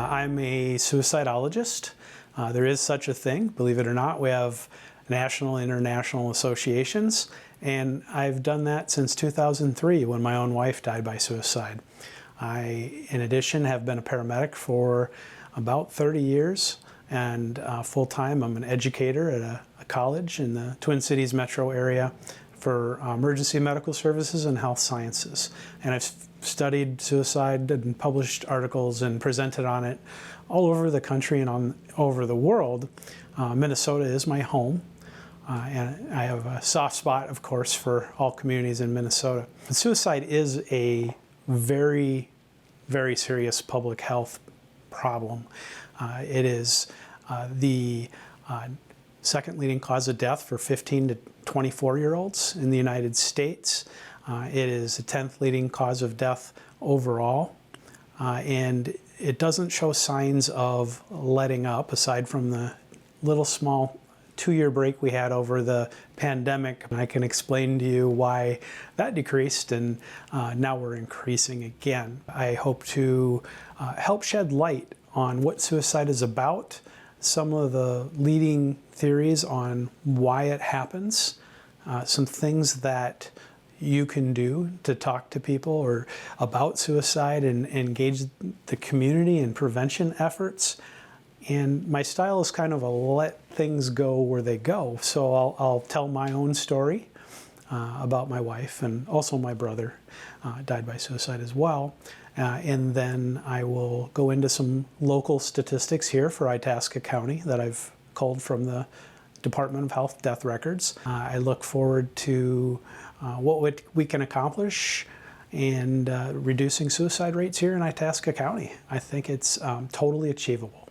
I'm a suicidologist. There is such a thing, believe it or not. We have national, international associations, and I've done that since 2003 when my own wife died by suicide. I, in addition, have been a paramedic for about 30 years, and full-time I'm an educator at a college in the Twin Cities metro area for emergency medical services and health sciences. And I've studied suicide and published articles and presented on it all over the country and all over the world. Minnesota is my home, and I have a soft spot, of course, for all communities in Minnesota. But suicide is a very, very serious public health problem. It is the second leading cause of death for 15 to 24-year-olds in the United States. It is the 10th leading cause of death overall, and it doesn't show signs of letting up, aside from the little small 2-year break we had over the pandemic. I can explain to you why that decreased, and now we're increasing again. I hope to help shed light on what suicide is about, some of the leading theories on why it happens, some things that you can do to talk to people or about suicide and engage the community in prevention efforts. And my style is kind of a let things go where they go. So I'll tell my own story about my wife, and also my brother died by suicide as well. And then I will go into some local statistics here for Itasca County that I've culled from the Department of Health death records. I look forward to what we can accomplish in reducing suicide rates here in Itasca County. I think it's totally achievable.